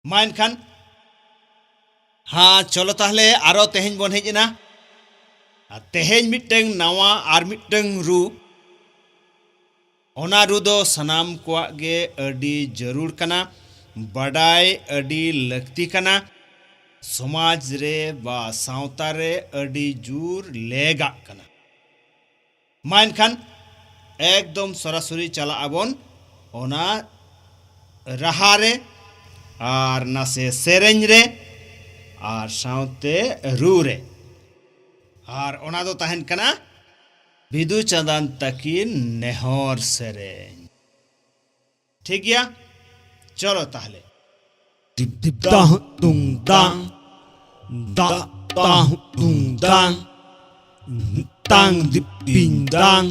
मा एनखान हाँ चलो ताहले आरो तेहेñ बन हेज एना तेहेñ मिटeng नावा आर मिटeng रू ओना रू दो सनाम कोआ गे अडी जरूर कना बडाय अडी लक्ति कना समाज रे बा सावता रे अडी जूर लेगा कना मा एनखान एकदम सरासरी चला आबन ओना राहा रे आर नासे सेरेñ रे आर सावते रू रे आर ओना दो ताहेन कना बिदु चंदन तकिन नेहर सेरेñ ठीक गया चलो ताहले Dip dip dang dung dang da dang dung dang tang dip ping dang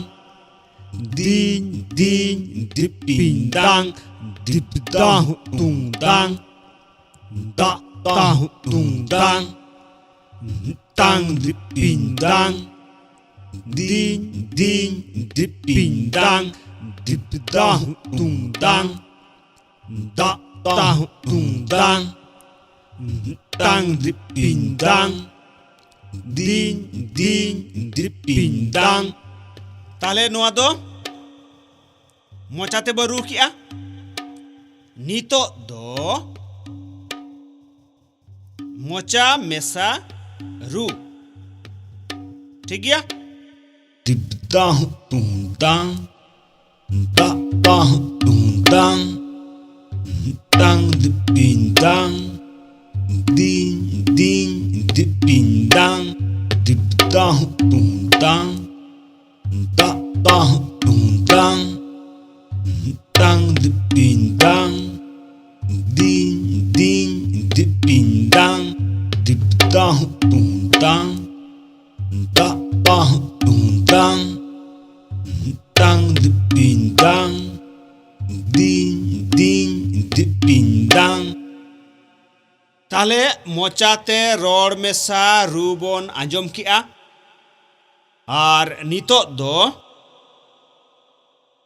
din din dip ping dang dip dang dung dang da dang dung dang tang dip ping dang din din dip ping dang dip dang dung dang da dang dung dang tang dip ping dang din din dip ping dang ताले नोआ दो मोचाते बरू किया नीतो दो mocha मेसा रू ठीक गया dip dang dung dang da dang dung dang tang dip ping dang din din dip ping dang dip dang dung dang da dang dung dang tang dip ping dang din din dip ping dang dip dang dung dang da dang dung dang tang dip ping dang din din dip ping dang ताले मोचाते road मेसा रू bone आंजम किया are नीतो दो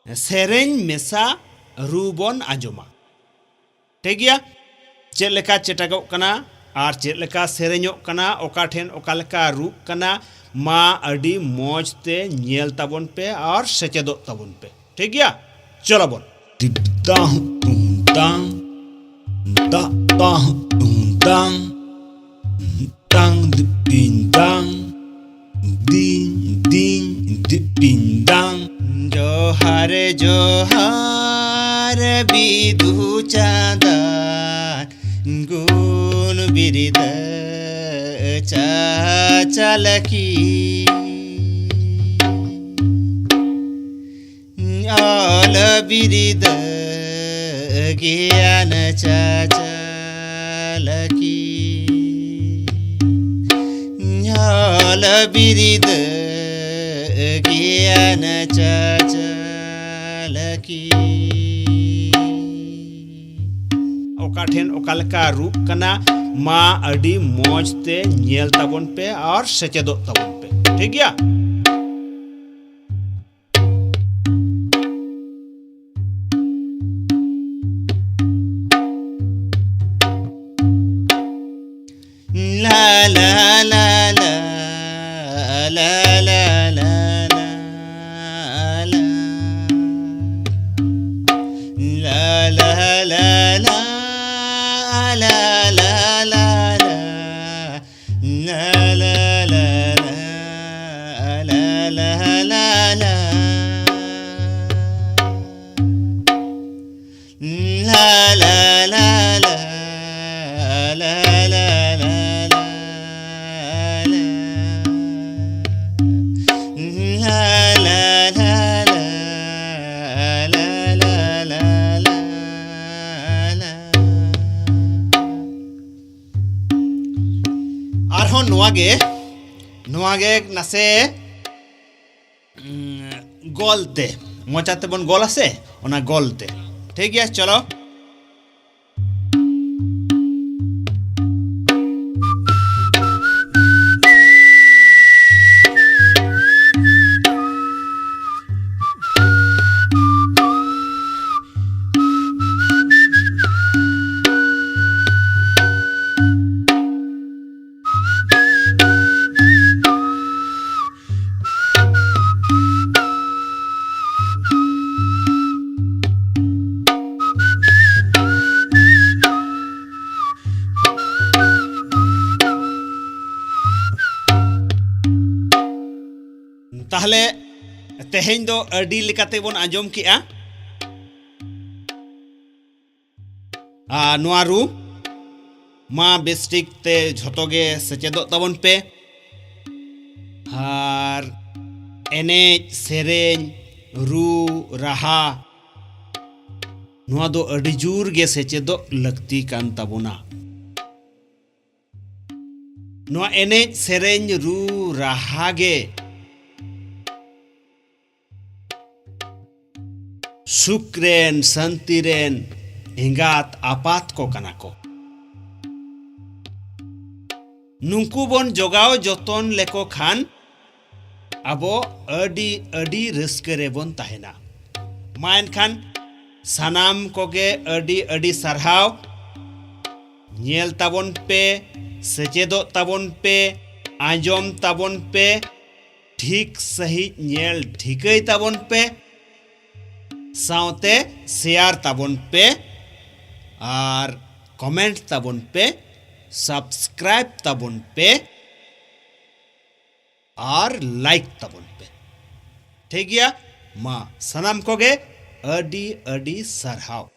सेरेñ मेसा रू bone आंजमा ठीक गया चेद लेका चेटागो कना are चेद लेका सेरेñो कना ओका ठेन ओका लेका रू कना मा अडी मौज ते ñेल ताबन पे और सेचेदो ताबन पे ठीक गया चलो बोल dip dang dung dang da dang dung dang tang dip ping dang din din dip ping dang जोहार जोहार बिदु चांदन गुण बिरिद चाचलकी आल बिरिद ज्ञान चाचलकी आल बिरिद ज्ञान चाचलकी ओका ठेन ओका लेका रूप कना मा अडी मौज ते ñेल ताबन पे और सेचेदो ताबन पे ठीक गया ला ला ला ला ला ला ला ला ला ला नोआगे नासे गोलते मोचाते बन गोल आसे ओना गोलते ठीक है चलो ताहले तेहेñ दो अडी लेकाते बोन आंजोम किया नोआ रू मा बेस्टिक ते झोतोगे सेचेदो ताबोन पे आर एनेज सेरेñ रू राहा नोआ दो अडी जोर गे सेचेदो लगती कान ताबोना नोआ एनेज सेरेñ रू राहा गे सुक्रेन संतिरेन एंगात आपात को कना को नुंकु बोन जोगाव जतन लेको खान अबो अडी अडी रस्के रेबोन ताहेना मा एनखान सानाम कोगे अडी अडी सरहाव नेल ताबोन पे सेचेदो ताबोन पे आंजोम ताबोन पे ठीक सही नेल ठीकई ताबोन पे साउते शेयर ताबोन पे और कमेंट ताबोन पे सब्सक्राइब ताबोन पे और लाइक ताबोन पे ठीक गया मा सनाम कोगे अडी अडी सरहाव।